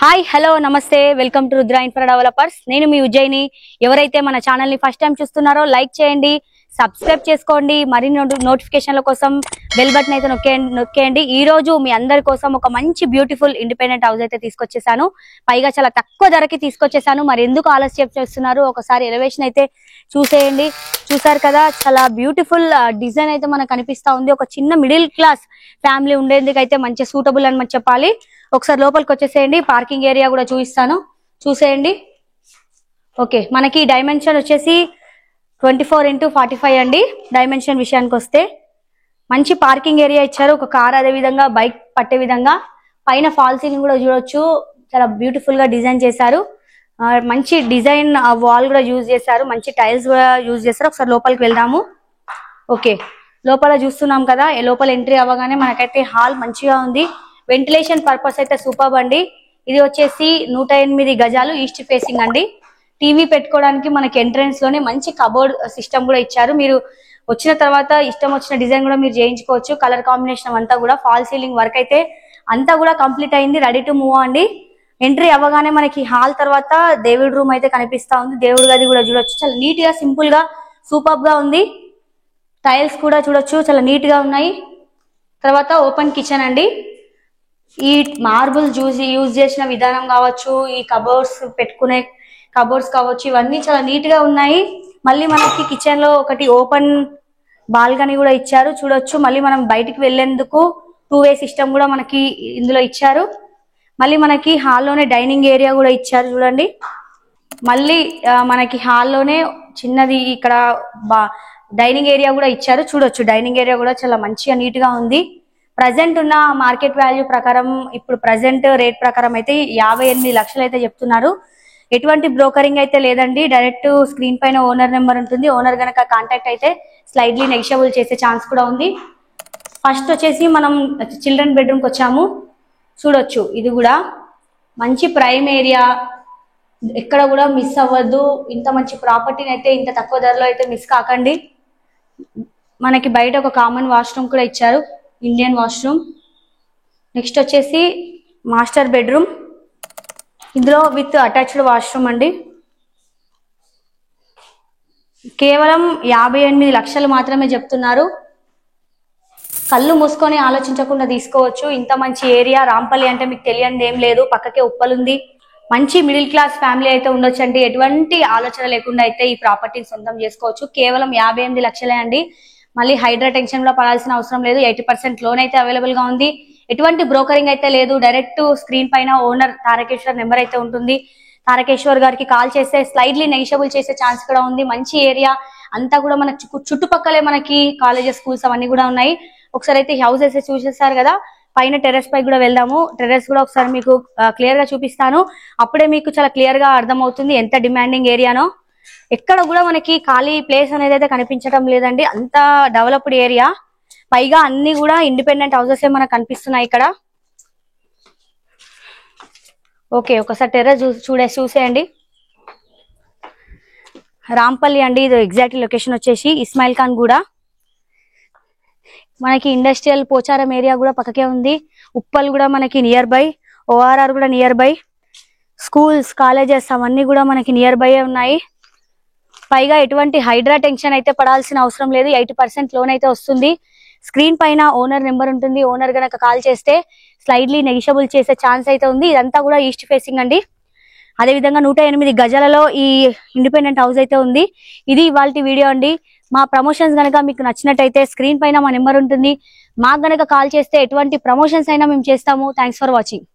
Hi hello నమస్తే welcome to Rudra infra developers. నేను మీ ఉజ్జయిని. ఎవరైతే మన ఛానల్ ని ఫస్ట్ టైం చూస్తున్నారో లైక్ చేయండి, సబ్స్క్రైబ్ చేసుకోండి, మరిన్ని నోటిఫికేషన్ల కోసం బెల్ బటన్ అయితే నొక్కేయండి. ఈ రోజు మీ అందరి కోసం ఒక మంచి బ్యూటిఫుల్ ఇండిపెండెంట్ హౌస్ అయితే తీసుకొచ్చేసాను. పైగా చాలా తక్కువ ధరకి తీసుకొచ్చేసాను. మరి ఎందుకు ఆలస్యం చేస్తున్నారు? ఒకసారి ఎలివేషన్ అయితే చూసేయండి. చూసారు కదా, చాలా బ్యూటిఫుల్ డిజైన్ అయితే మనకు కనిపిస్తా ఉంది. ఒక చిన్న మిడిల్ క్లాస్ ఫ్యామిలీ ఉండేందుకు అయితే మంచి సూటబుల్ అని మనం చెప్పాలి. ఒకసారి లోపలికి వచ్చేసేయండి. పార్కింగ్ ఏరియా కూడా చూపిస్తాను, చూసేయండి. ఓకే, మనకి డైమెన్షన్ వచ్చేసి 24x45 అండి. డైమెన్షన్ విషయానికి వస్తే మంచి పార్కింగ్ ఏరియా ఇచ్చారు. ఒక కార్ అదే విధంగా బైక్ పట్టే విధంగా పైన ఫాల్ సీలింగ్ కూడా చూడొచ్చు. చాలా బ్యూటిఫుల్ గా డిజైన్ చేశారు. మంచి డిజైన్ వాల్ కూడా యూజ్ చేశారు. మంచి టైల్స్ కూడా యూజ్ చేశారు. ఒకసారి లోపలికి వెళ్దాము. ఓకే, లోపల చూస్తున్నాం కదా, లోపల ఎంట్రీ అవ్వగానే మనకైతే హాల్ మంచిగా ఉంది. వెంటిలేషన్ పర్పస్ అయితే సూపర్ అండి. ఇది వచ్చేసి 108 గజాలు ఈస్ట్ ఫేసింగ్ అండి. టీవీ పెట్టుకోవడానికి మనకి ఎంట్రన్స్ లోనే మంచి కబోర్డ్ సిస్టమ్ కూడా ఇచ్చారు. మీరు వచ్చిన తర్వాత ఇష్టం వచ్చిన డిజైన్ కూడా మీరు చేయించుకోవచ్చు. కలర్ కాంబినేషన్ అంతా కూడా ఫాల్ సీలింగ్ వర్క్ అయితే అంతా కూడా కంప్లీట్ అయింది, రెడీ టు మూవ్ అండి. ఎంట్రీ అవ్వగానే మనకి హాల్ తర్వాత దేవుడి రూమ్ అయితే కనిపిస్తా ఉంది. దేవుడి గది కూడా చూడొచ్చు. చాలా నీట్ గా సింపుల్ గా సూపర్ గా ఉంది. టైల్స్ కూడా చూడొచ్చు, చాలా నీట్ గా ఉన్నాయి. తర్వాత ఓపెన్ కిచెన్ అండి. ఈ మార్బుల్ యూజ్ చేసిన విధానం కావచ్చు, ఈ కబోర్డ్స్ పెట్టుకునే కబోర్డ్స్ కావచ్చు, ఇవన్నీ చాలా నీట్ గా ఉన్నాయి. మళ్ళీ మనకి కిచెన్ లో ఒకటి ఓపెన్ బాల్కనీ కూడా ఇచ్చారు, చూడొచ్చు. మళ్ళీ మనం బయటికి వెళ్లేందుకు 2-way సిస్టమ్ కూడా మనకి ఇందులో ఇచ్చారు. మళ్ళీ మనకి హాల్లోనే డైనింగ్ ఏరియా కూడా ఇచ్చారు, చూడండి. మళ్ళీ మనకి హాల్లోనే చిన్నది ఇక్కడ డైనింగ్ ఏరియా కూడా ఇచ్చారు, చూడొచ్చు. డైనింగ్ ఏరియా కూడా చాలా మంచిగా నీట్ గా ఉంది. ప్రజెంట్ ఉన్న మార్కెట్ వాల్యూ ప్రకారం, ఇప్పుడు ప్రజెంట్ రేట్ ప్రకారం అయితే 58 లక్షలు అయితే చెప్తున్నారు. ఎటువంటి బ్రోకరింగ్ అయితే లేదండి. డైరెక్ట్ స్క్రీన్ పైన ఓనర్ నెంబర్ ఉంటుంది. ఓనర్ గనక కాంటాక్ట్ అయితే స్లైడ్లీ నెగిషియబుల్ చేసే ఛాన్స్ కూడా ఉంది. ఫస్ట్ వచ్చేసి మనం చిల్డ్రన్ బెడ్రూమ్కి వచ్చాము, చూడొచ్చు. ఇది కూడా మంచి ప్రైమ్ ఏరియా, ఎక్కడ కూడా మిస్ అవ్వద్దు. ఇంత మంచి ప్రాపర్టీని అయితే ఇంత తక్కువ ధరలో అయితే మిస్ కాకండి. మనకి బయట ఒక కామన్ వాష్రూమ్ కూడా ఇచ్చారు, ఇండియన్ వాష్రూమ్. నెక్స్ట్ వచ్చేసి మాస్టర్ బెడ్రూమ్, ఇందులో విత్ అటాచ్డ్ వాష్రూమ్ అండి. కేవలం 58 లక్షలు మాత్రమే చెప్తున్నారు. కళ్ళు మూసుకొని ఆలోచించకుండా తీసుకోవచ్చు. ఇంత మంచి ఏరియా రాంపల్లి అంటే మీకు తెలియనిది ఏం లేదు. పక్కకే ఉప్పల్ ఉంది. మంచి మిడిల్ క్లాస్ ఫ్యామిలీ అయితే ఉండొచ్చు అండి. ఎటువంటి ఆలోచన లేకుండా అయితే ఈ ప్రాపర్టీని సొంతం చేసుకోవచ్చు. కేవలం 58 లక్షలే అండి. మళ్ళీ హైడ్రా టెన్షన్ లో పడాల్సిన అవసరం లేదు. 80% లోన్ అయితే అవైలబుల్ గా ఉంది. ఎటువంటి బ్రోకరింగ్ అయితే లేదు. డైరెక్ట్ స్క్రీన్ పైన ఓనర్ తారకేశ్వర్ నెంబర్ అయితే ఉంటుంది. తారకేశ్వర్ గారికి కాల్ చేస్తే స్లైడ్లీ నెగిషియబుల్ చేసే ఛాన్స్ కూడా ఉంది. మంచి ఏరియా అంతా కూడా మన చుట్టుపక్కలే మనకి కాలేజెస్, స్కూల్స్ అవన్నీ కూడా ఉన్నాయి. ఒకసారి అయితే హౌస్ అయితే చూసేస్తారు కదా, పైన టెర్రస్ పై కూడా వెళ్దాము. టెర్రస్ కూడా ఒకసారి మీకు క్లియర్ గా చూపిస్తాను. అప్పుడే మీకు చాలా క్లియర్ గా అర్థమవుతుంది ఎంత డిమాండింగ్ ఏరియానో. ఎక్కడ కూడా మనకి ఖాళీ ప్లేస్ అనేది అయితే కనిపించడం లేదండి. అంత డెవలప్డ్ ఏరియా. పైగా అన్ని కూడా ఇండిపెండెంట్ హౌసెస్ మనకు కనిపిస్తున్నాయి ఇక్కడ. ఓకే, ఒకసారి టెర్రస్ చూసేయండి. రాంపల్లి అండి, ఇది ఎగ్జాక్ట్ లొకేషన్ వచ్చేసి ఇస్మాయిల్ ఖాన్ కూడా. మనకి ఇండస్ట్రియల్ పోచారం ఏరియా కూడా పక్కకే ఉంది. ఉప్పల్ కూడా మనకి నియర్ బై, ఓఆర్ఆర్ కూడా నియర్ బై, స్కూల్స్, కాలేజెస్ అవన్నీ కూడా మనకి నియర్ బై ఉన్నాయి. పైగా ఎటువంటి హైడ్రా టెన్షన్ అయితే పడాల్సిన అవసరం లేదు. 80% లోన్ అయితే వస్తుంది. స్క్రీన్ పైన ఓనర్ నెంబర్ ఉంటుంది. ఓనర్ గనక కాల్ చేస్తే స్లైడ్లీ నెగిషియబుల్ చేసే ఛాన్స్ అయితే ఉంది. ఇదంతా కూడా ఈస్ట్ ఫేసింగ్ అండి. అదేవిధంగా 108 గజాలలో ఈ ఇండిపెండెంట్ హౌస్ అయితే ఉంది. ఇది ఇవాల్టి వీడియో అండి. మా ప్రమోషన్స్ గనక మీకు నచ్చినట్టయితే స్క్రీన్ పైన మా నెంబర్ ఉంటుంది. మాకు గనక కాల్ చేస్తే ఎటువంటి ప్రమోషన్స్ అయినా మేము చేస్తాము. Thanks for watching.